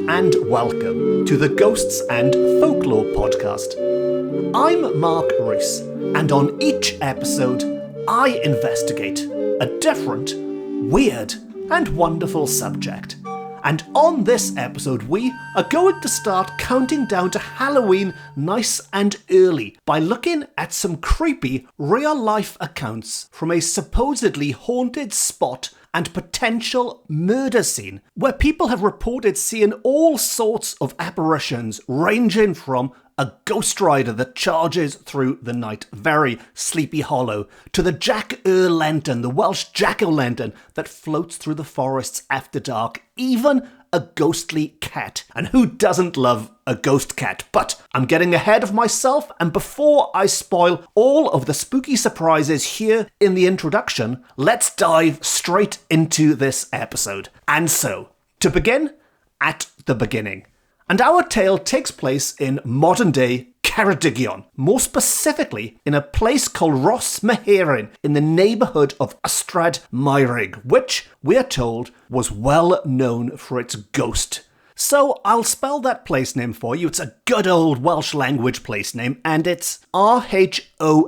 and welcome to the Ghosts and Folklore podcast. I'm Mark Rees, and on each episode, I investigate a different, weird, and wonderful subject. And on this episode, we are going to start counting down to Halloween nice and early by looking at some creepy real-life accounts from a supposedly haunted spot and potential murder scene, where people have reported seeing all sorts of apparitions, ranging from a ghost rider that charges through the night, very Sleepy Hollow, to the jack-o'-lantern, the Welsh jack-o'-lantern that floats through the forests after dark, even a ghostly cat. And who doesn't love a ghost cat? But I'm getting ahead of myself, and before I spoil all of the spooky surprises here in the introduction, let's dive straight into this episode. And so, to begin, at the beginning. And our tale takes place in modern-day Ceredigion, more specifically in a place called Rhosmaheren in the neighbourhood of Ystrad Meirig, which, we are told, was well known for its ghost. So I'll spell that place name for you. It's a good old Welsh language place name, and it's Rhosmeherin,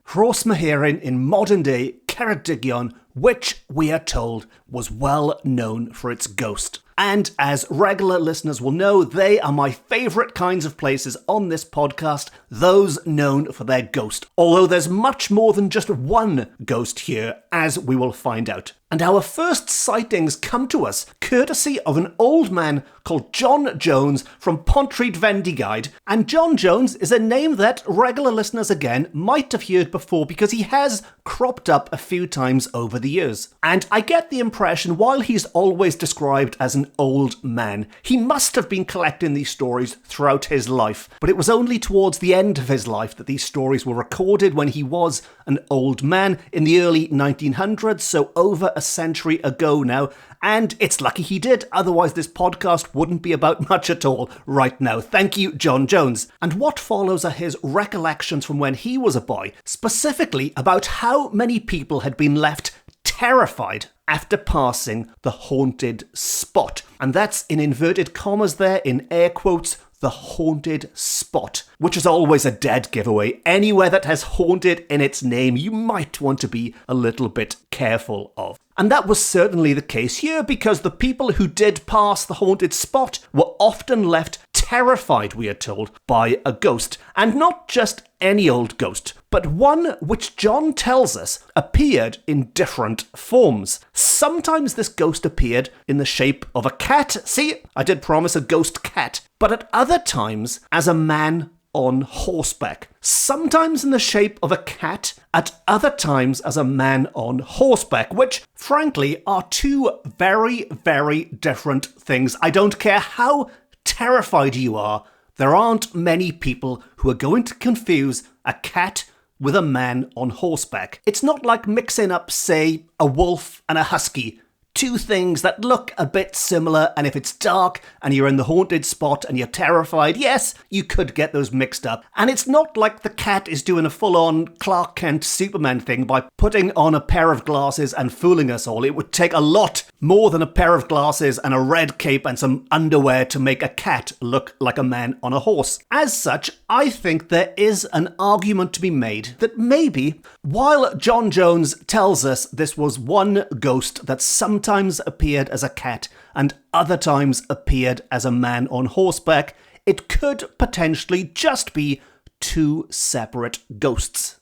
Rhosmaheren in modern-day Ceredigion, which we are told was well known for its ghost. And as regular listeners will know, they are my favourite kinds of places on this podcast, those known for their ghost. Although there's much more than just one ghost here, as we will find out. And our first sightings come to us courtesy of an old man called John Jones from Pontryd Fendigaid. And John Jones is a name that regular listeners again might have heard before because he has cropped up a few times over the years. And I get the impression, while he's always described as an old man, he must have been collecting these stories throughout his life. But it was only towards the end of his life that these stories were recorded, when he was an old man in the early 1900s, so over a century ago now, and it's lucky he did, otherwise this podcast wouldn't be about much at all right now. Thank you, John Jones. And what follows are his recollections from when he was a boy, specifically about how many people had been left terrified after passing the haunted spot. And that's in inverted commas there, in air quotes, the haunted spot, which is always a dead giveaway. Anywhere that has haunted in its name, you might want to be a little bit careful of. And that was certainly the case here, because the people who did pass the haunted spot were often left terrified, we are told, by a ghost. And not just any old ghost, but one which John tells us appeared in different forms. Sometimes this ghost appeared in the shape of a cat. See, I did promise a ghost cat. But at other times as a man on horseback. Sometimes in the shape of a cat, at other times as a man on horseback, which, frankly, are two very, very different things. I don't care how terrified you are, there aren't many people who are going to confuse a cat with a man on horseback. It's not like mixing up, say, a wolf and a husky. Two things that look a bit similar, and if it's dark and you're in the haunted spot and you're terrified, yes, you could get those mixed up. And it's not like the cat is doing a full-on Clark Kent Superman thing by putting on a pair of glasses and fooling us all. It would take a lot more than a pair of glasses and a red cape and some underwear to make a cat look like a man on a horse. As such, I think there is an argument to be made that maybe, while John Jones tells us this was one ghost that sometimes appeared as a cat and other times appeared as a man on horseback, it could potentially just be two separate ghosts.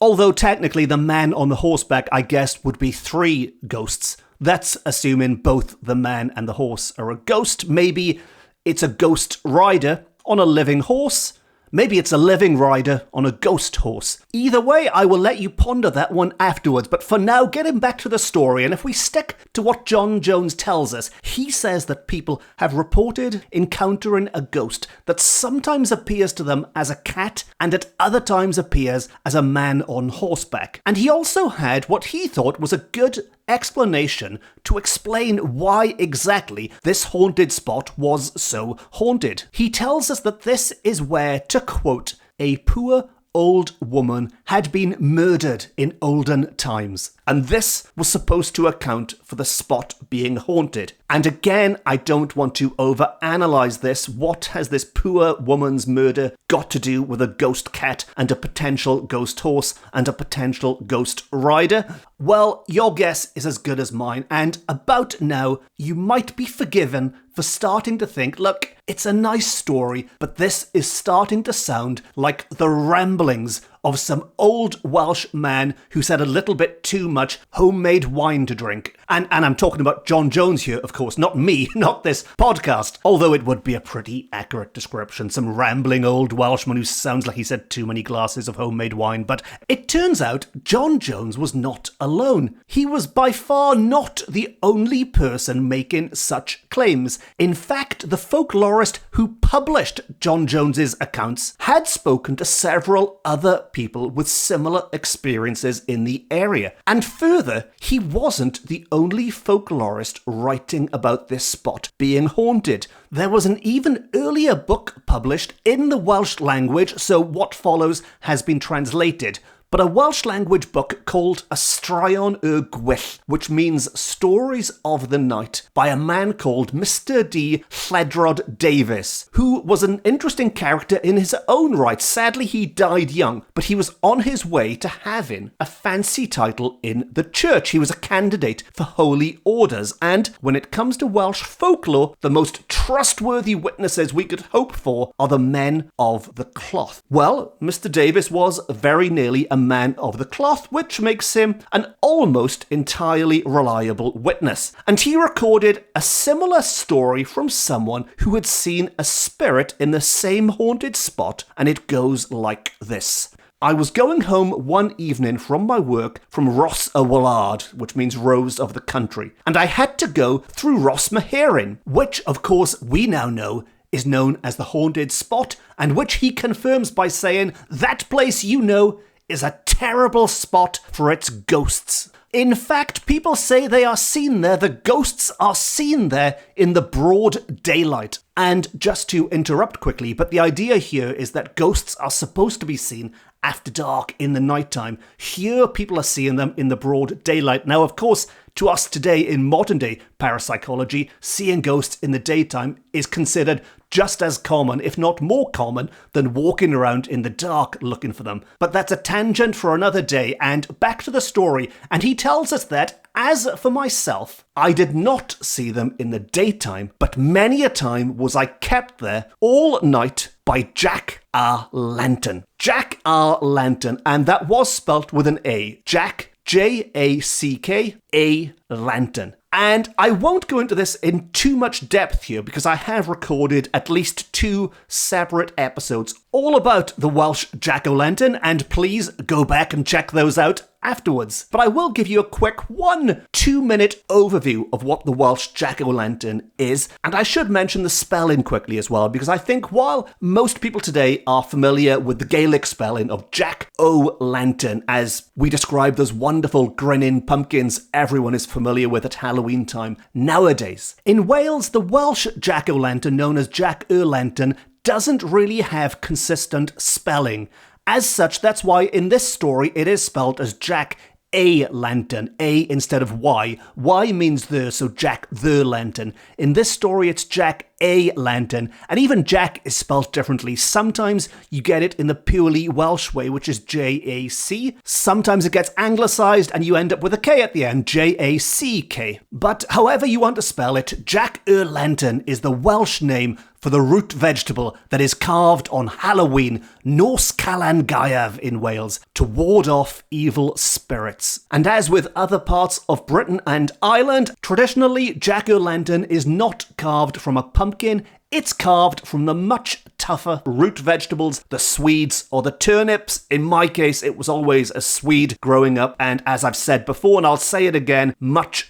Although technically the man on the horseback, I guess, would be three ghosts. That's assuming both the man and the horse are a ghost. Maybe it's a ghost rider on a living horse. Maybe it's a living rider on a ghost horse. Either way, I will let you ponder that one afterwards, but for now, getting back to the story, and if we stick to what John Jones tells us, he says that people have reported encountering a ghost that sometimes appears to them as a cat and at other times appears as a man on horseback. And he also had what he thought was a good explanation to explain why exactly this haunted spot was so haunted. He tells us that this is where, to quote, a poor old woman had been murdered in olden times. And this was supposed to account for the spot being haunted. And again, I don't want to overanalyze this. What has this poor woman's murder got to do with a ghost cat and a potential ghost horse and a potential ghost rider? Well, your guess is as good as mine. And about now, you might be forgiven for starting to think, look, it's a nice story, but this is starting to sound like the ramblings of some old Welsh man who's had a little bit too much homemade wine to drink. And I'm talking about John Jones here, of course, not me, not this podcast, although it would be a pretty accurate description. Some rambling old Welshman who sounds like he's had too many glasses of homemade wine. But it turns out John Jones was not alone. He was by far not the only person making such claims. In fact, the folklorist who published John Jones's accounts had spoken to several other people with similar experiences in the area. And further, he wasn't the only folklorist writing about this spot being haunted. There was an even earlier book published in the Welsh language, so what follows has been translated, but a Welsh language book called A Straeon y Gwyll, which means Stories of the Night, by a man called Mr. D. Lledrod Davies, who was an interesting character in his own right. Sadly, he died young, but he was on his way to having a fancy title in the church. He was a candidate for holy orders, and when it comes to Welsh folklore, the most trustworthy witnesses we could hope for are the men of the cloth. Well, Mr. Davies was very nearly a man of the cloth, which makes him an almost entirely reliable witness. And he recorded a similar story from someone who had seen a spirit in the same haunted spot, and it goes like this. I was going home one evening from my work from Ros y Wlad, which means rose of the country, and I had to go through Ros Meherin, which, of course, we now know is known as the haunted spot, and which he confirms by saying, that place you know is a terrible spot for its ghosts. In fact, people say they are seen there, the ghosts are seen there in the broad daylight. And just to interrupt quickly, but the idea here is that ghosts are supposed to be seen after dark in the nighttime. Here, people are seeing them in the broad daylight. Now, of course, to us today in modern day parapsychology, seeing ghosts in the daytime is considered just as common, if not more common, than walking around in the dark looking for them. But that's a tangent for another day, and back to the story. And he tells us that, as for myself, I did not see them in the daytime, but many a time was I kept there all night by Jack a Lantern. Jack a Lantern, and that was spelt with an A. Jack, J-A-C-K, a Lantern. And I won't go into this in too much depth here because I have recorded at least 2 separate episodes all about the Welsh jack-o'-lantern, and please go back and check those out afterwards. But I will give you a quick 1-2-minute overview of what the Welsh jack-o'-lantern is, and I should mention the spelling quickly as well, because I think while most people today are familiar with the Gaelic spelling of jack-o'-lantern, as we describe those wonderful grinning pumpkins everyone is familiar with at Halloween time nowadays, in Wales, the Welsh jack-o'-lantern, known as jack-o'-lantern, doesn't really have consistent spelling. As such, that's why in this story it is spelled as Jack a Lantern, A instead of Y. Y means the, so Jack the Lantern. In this story it's Jack a Lantern, and even Jack is spelled differently. Sometimes you get it in the purely Welsh way, which is J-A-C. Sometimes it gets anglicised and you end up with a K at the end, J-A-C-K. But however you want to spell it, jack-o'-lantern is the Welsh name for the root vegetable that is carved on Halloween, Nos Calan Gaeaf in Wales, to ward off evil spirits. And as with other parts of Britain and Ireland, traditionally jack-o'-lantern is not carved from a pumpkin, it's carved from the much tougher root vegetables, the swedes or the turnips. In my case, it was always a swede growing up, and as I've said before, and I'll say it again, much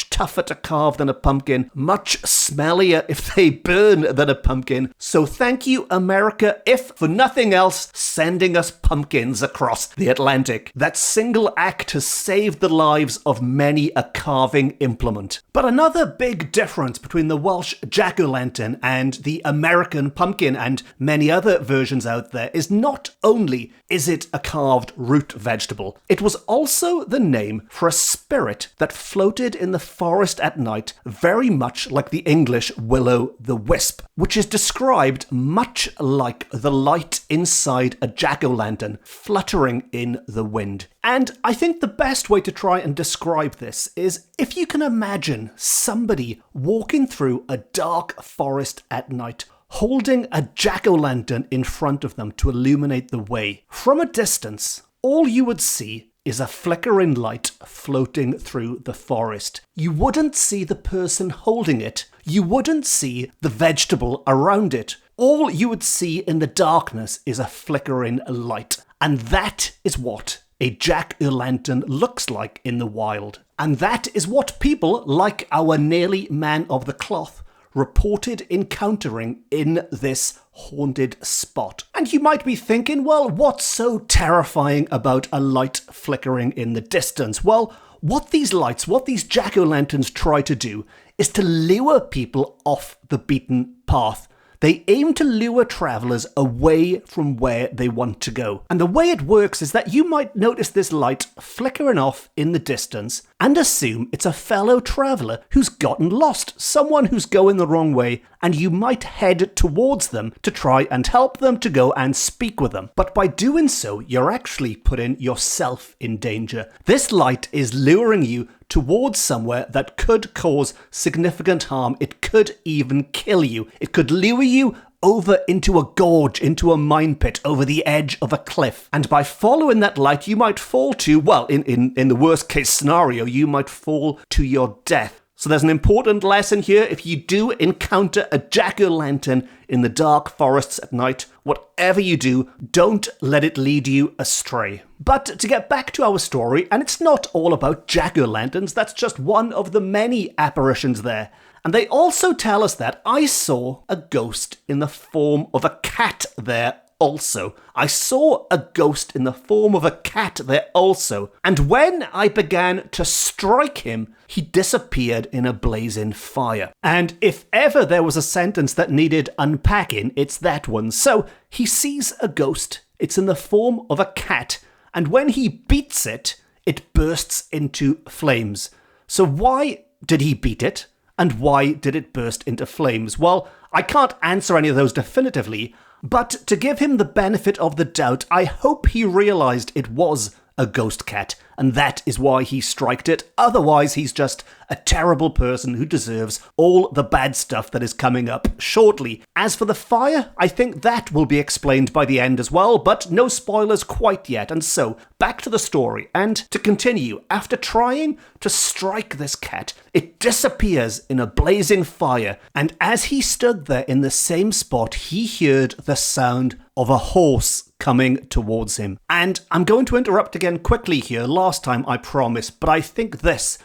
tougher to carve than a pumpkin, much smellier if they burn than a pumpkin. So thank you, America, if for nothing else, sending us pumpkins across the Atlantic. That single act has saved the lives of many a carving implement. But another big difference between the Welsh jack-o'-lantern and the American pumpkin pumpkin and many other versions out there is not only is it a carved root vegetable, it was also the name for a spirit that floated in the forest at night, very much like the English will-o'-the-wisp, which is described much like the light inside a jack-o'-lantern fluttering in the wind. And I think the best way to try and describe this is if you can imagine somebody walking through a dark forest at night, holding a jack-o'-lantern in front of them to illuminate the way. From a distance, all you would see is a flickering light floating through the forest. You wouldn't see the person holding it. You wouldn't see the vegetable around it. All you would see in the darkness is a flickering light. And that is what a jack-o'-lantern looks like in the wild. And that is what people like our nearly man of the cloth reported encountering in this haunted spot. And you might be thinking, well, what's so terrifying about a light flickering in the distance? Well, what these jack-o'-lanterns try to do is to lure people off the beaten path. They aim to lure travellers away from where they want to go. And the way it works is that you might notice this light flickering off in the distance and assume it's a fellow traveller who's gotten lost, someone who's going the wrong way, and you might head towards them to try and help them to go and speak with them. But by doing so, you're actually putting yourself in danger. This light is luring you towards somewhere that could cause significant harm. It could even kill you. It could lure you over into a gorge, into a mine pit, over the edge of a cliff. And by following that light, you might fall to, well, in the worst case scenario, you might fall to your death. So there's an important lesson here. If you do encounter a jack-o'-lantern in the dark forests at night, whatever you do, don't let it lead you astray. But to get back to our story, and it's not all about jack-o'-lanterns, that's just one of the many apparitions there. And they also tell us that I saw a ghost in the form of a cat there also. I saw a ghost in the form of a cat there also. And when I began to strike him, he disappeared in a blazing fire. And if ever there was a sentence that needed unpacking, it's that one. So he sees a ghost. It's in the form of a cat. And when he beats it, it bursts into flames. So why did he beat it? And why did it burst into flames? Well, I can't answer any of those definitively, but to give him the benefit of the doubt, I hope he realised it was a ghost cat, and that is why he striked it. Otherwise, he's just a terrible person who deserves all the bad stuff that is coming up shortly. As for the fire, I think that will be explained by the end as well, but no spoilers quite yet. And so, back to the story, and to continue, after trying to strike this cat, it disappears in a blazing fire, and as he stood there in the same spot, he heard the sound of a horse coming towards him. And I'm going to interrupt again quickly here, last time I promise, but I think this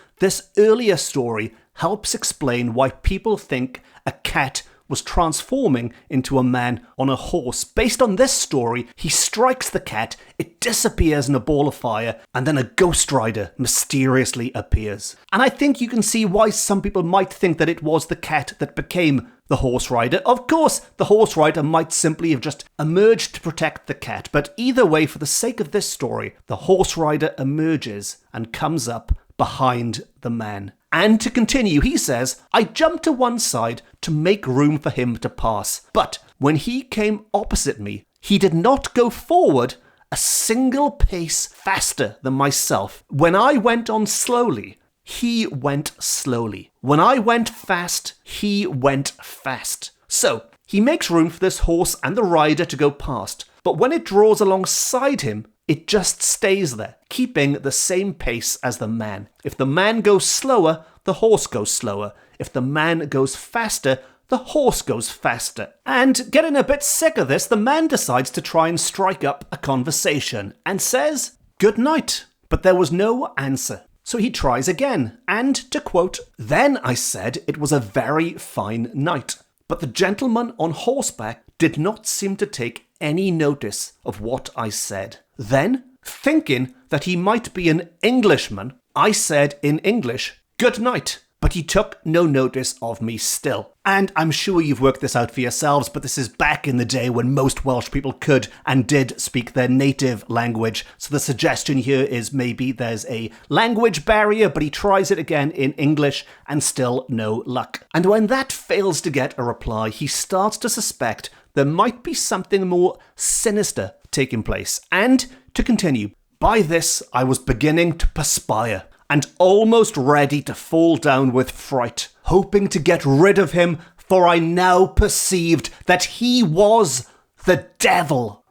earlier story helps explain why people think a cat was transforming into a man on a horse. Based on this story, he strikes the cat, it disappears in a ball of fire, and then a ghost rider mysteriously appears. And I think you can see why some people might think that it was the cat that became the horse rider. Of course, the horse rider might simply have just emerged to protect the cat, but either way, for the sake of this story, the horse rider emerges and comes up behind the man. And to continue, he says, I jumped to one side to make room for him to pass. But when he came opposite me, he did not go forward a single pace faster than myself. When I went on slowly, he went slowly. When I went fast, he went fast. So he makes room for this horse and the rider to go past. But when it draws alongside him, it just stays there, keeping the same pace as the man. If the man goes slower, the horse goes slower. If the man goes faster, the horse goes faster. And getting a bit sick of this, the man decides to try and strike up a conversation and says, "Good night." But there was no answer. So he tries again, and to quote, "Then I said it was a very fine night." But the gentleman on horseback did not seem to take any notice of what I said. Then, thinking that he might be an Englishman, I said in English, "Good night." But but he took no notice of me still. And I'm sure you've worked this out for yourselves, but this is back in the day when most Welsh people could and did speak their native language. So the suggestion here is maybe there's a language barrier, but he tries it again in English and still no luck. And when that fails to get a reply, he starts to suspect there might be something more sinister taking place. And to continue, by this I was beginning to perspire and almost ready to fall down with fright, hoping to get rid of him, for I now perceived that he was the devil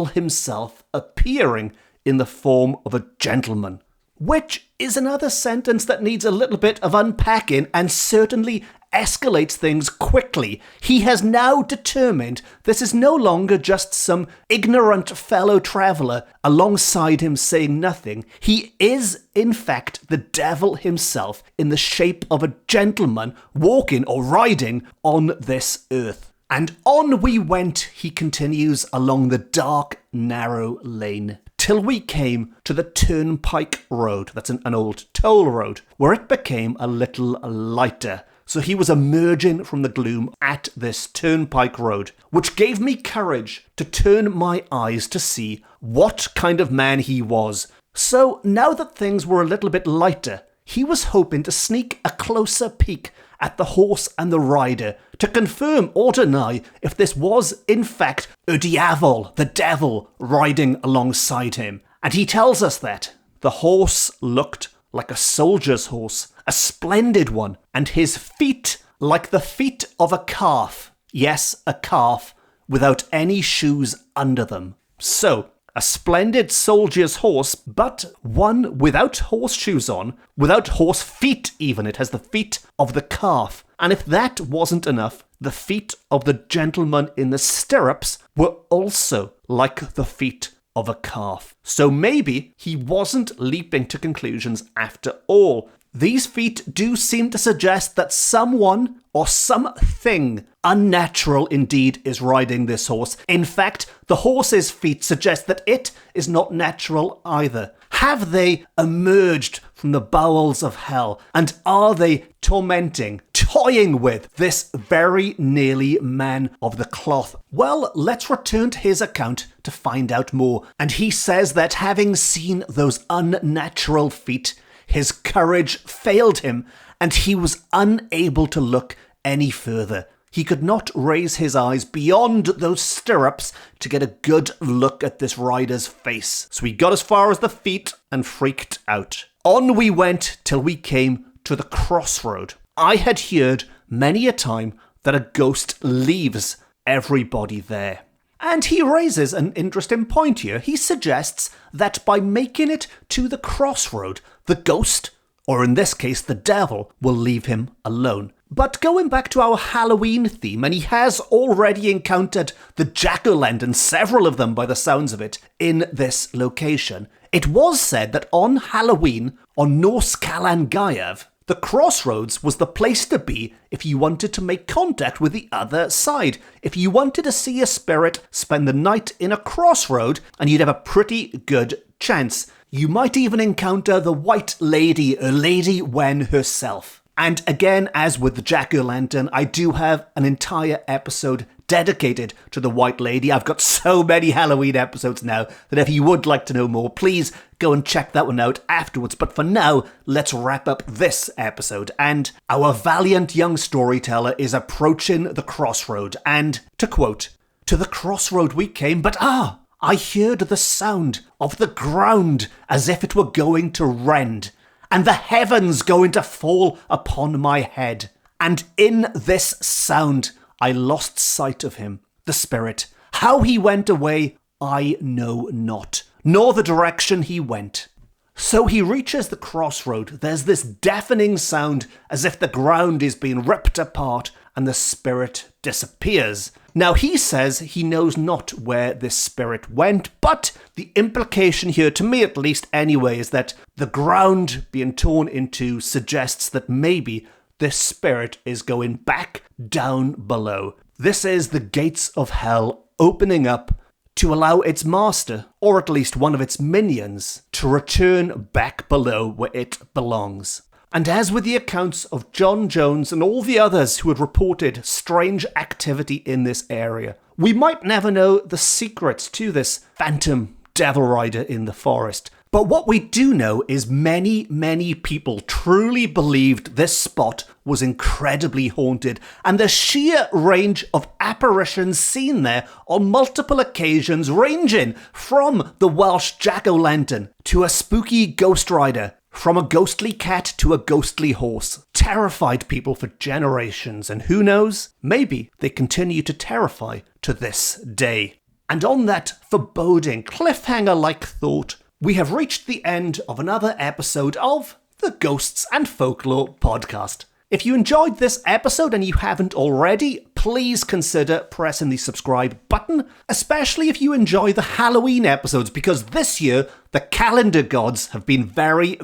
himself appearing in the form of a gentleman. Which is another sentence that needs a little bit of unpacking and certainly escalates things quickly. He has now determined this is no longer just some ignorant fellow traveller alongside him saying nothing. He is, in fact, the devil himself in the shape of a gentleman walking or riding on this earth. And on we went, he continues, along the dark, narrow lane, till we came to the turnpike road, that's an old toll road, where it became a little lighter. So he was emerging from the gloom at this turnpike road, which gave me courage to turn my eyes to see what kind of man he was. So now that things were a little bit lighter, he was hoping to sneak a closer peek at the horse and the rider to confirm or deny if this was, in fact, y diafol, the devil, riding alongside him. And he tells us that the horse looked like a soldier's horse, a splendid one, and his feet like the feet of a calf. Yes, a calf, without any shoes under them. So, a splendid soldier's horse, but one without horseshoes on, without horse feet even. It has the feet of the calf. And if that wasn't enough, the feet of the gentleman in the stirrups were also like the feet of a calf. So maybe he wasn't leaping to conclusions after all. These feet do seem to suggest that someone or something unnatural indeed is riding this horse. In fact, the horse's feet suggest that it is not natural either. Have they emerged from the bowels of hell? And are they tormenting, toying with this very nearly man of the cloth? Well, let's return to his account to find out more. And he says that having seen those unnatural feet, his courage failed him, and he was unable to look any further. He could not raise his eyes beyond those stirrups to get a good look at this rider's face. So he got as far as the feet and freaked out. On we went till we came to the crossroad. I had heard many a time that a ghost leaves everybody there. And he raises an interesting point here. He suggests that by making it to the crossroad, the ghost, or in this case the devil, will leave him alone. But going back to our Halloween theme, and he has already encountered the jack-o'-lantern, several of them by the sounds of it, in this location. It was said that on Halloween, on Nos Calan Gaeaf, the crossroads was the place to be if you wanted to make contact with the other side. If you wanted to see a spirit, spend the night in a crossroad, and you'd have a pretty good chance. You might even encounter the White Lady, or Lady Wen herself. And again, as with the jack-o'-lantern, I do have an entire episode dedicated to the White Lady. I've got so many Halloween episodes now that if you would like to know more, please go and check that one out afterwards. But for now, let's wrap up this episode. And our valiant young storyteller is approaching the crossroad. And, to quote, "To the crossroad we came, but I heard the sound of the ground as if it were going to rend, and the heavens going to fall upon my head. And in this sound I lost sight of him, the spirit. How he went away, I know not, nor the direction he went." So he reaches the crossroad. There's this deafening sound as if the ground is being ripped apart and the spirit disappears. Now he says he knows not where this spirit went, but the implication here, to me at least anyway, is that the ground being torn into suggests that maybe this spirit is going back down below. This is the gates of hell opening up to allow its master, or at least one of its minions, to return back below where it belongs. And as with the accounts of John Jones and all the others who had reported strange activity in this area, we might never know the secrets to this phantom devil rider in the forest. But what we do know is many people truly believed this spot was incredibly haunted, and the sheer range of apparitions seen there on multiple occasions, ranging from the Welsh jack-o'-lantern to a spooky ghost rider, from a ghostly cat to a ghostly horse, terrified people for generations, and who knows, maybe they continue to terrify to this day. And on that foreboding, cliffhanger-like thought, we have reached the end of another episode of the Ghosts and Folklore podcast. If you enjoyed this episode and you haven't already, please consider pressing the subscribe button, especially if you enjoy the Halloween episodes, because this year the calendar gods have been very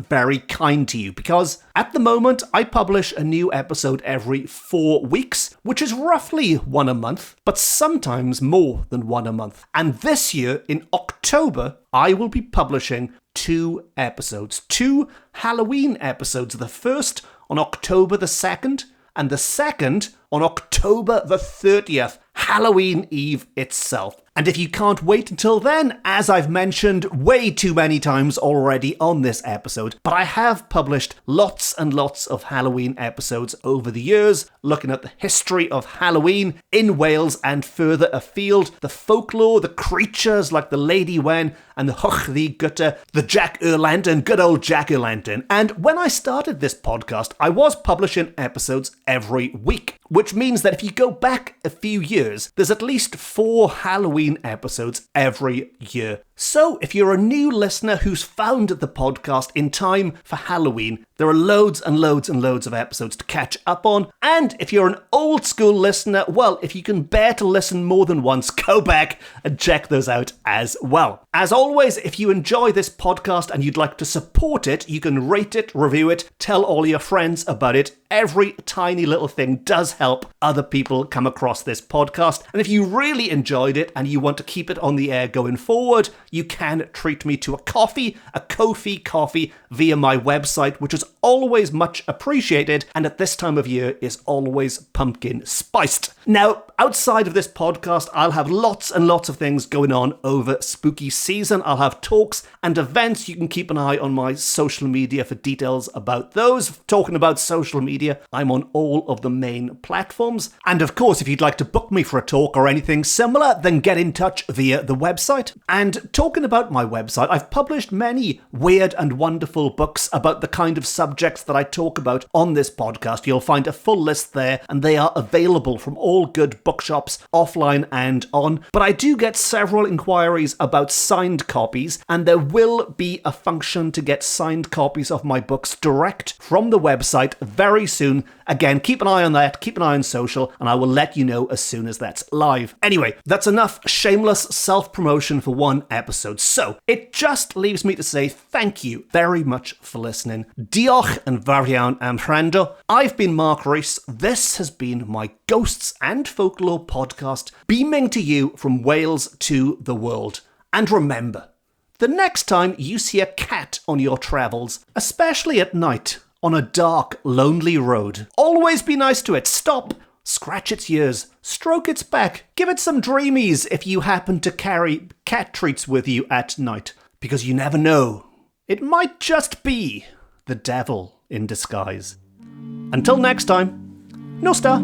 kind to you, because at the moment I publish a new episode every 4 weeks, which is roughly one a month, but sometimes more than one a month. And this year, in October, I will be publishing 2 episodes, 2 Halloween episodes. The first on October the 2nd, and the second on October the 30th, Halloween Eve itself. And if you can't wait until then, as I've mentioned way too many times already on this episode, but I have published lots and lots of Halloween episodes over the years, looking at the history of Halloween in Wales and further afield, the folklore, the creatures like the Lady Wen and the Hwch the Gutter, the Jack-o'-lantern, good old Jack-o'-lantern. And when I started this podcast, I was publishing episodes every week, which means that if you go back a few years, there's at least 4 Halloween episodes every year. So if you're a new listener who's found the podcast in time for Halloween, there are loads and loads of episodes to catch up on. And if you're an old school listener, well, if you can bear to listen more than once, go back and check those out as well. As always, if you enjoy this podcast and you'd like to support it, you can rate it, review it, tell all your friends about it. Every tiny little thing does help other people come across this podcast. And if you really enjoyed it and you want to keep it on the air going forward, you can treat me to a Ko-fi coffee via my website, which is always much appreciated, and at this time of year is always pumpkin spiced. Now, outside of this podcast, I'll have lots and lots of things going on over spooky season. I'll have talks and events. You can keep an eye on my social media for details about those. Talking about social media, I'm on all of the main platforms. And of course, if you'd like to book me for a talk or anything similar, then get in touch via the website. And talking about my website, I've published many weird and wonderful books about the kind of subjects that I talk about on this podcast. You'll find a full list there, and they are available from all good bookshops, offline and on. But I do get several inquiries about signed copies, and there will be a function to get signed copies of my books direct from the website very soon. Again, keep an eye on that, keep an eye on social, and I will let you know as soon as that's live. Anyway, that's enough shameless self-promotion for one episode. So, it just leaves me to say thank you very much for listening. Diolch yn fawr iawn am wrando. I've been Mark Rees. This has been my Ghosts and Folklore podcast, beaming to you from Wales to the world. And remember, the next time you see a cat on your travels, especially at night, on a dark, lonely road, always be nice to it. Stop, scratch its ears, stroke its back, give it some dreamies if you happen to carry cat treats with you at night, because you never know. It might just be the devil in disguise. Until next time, Nos ta!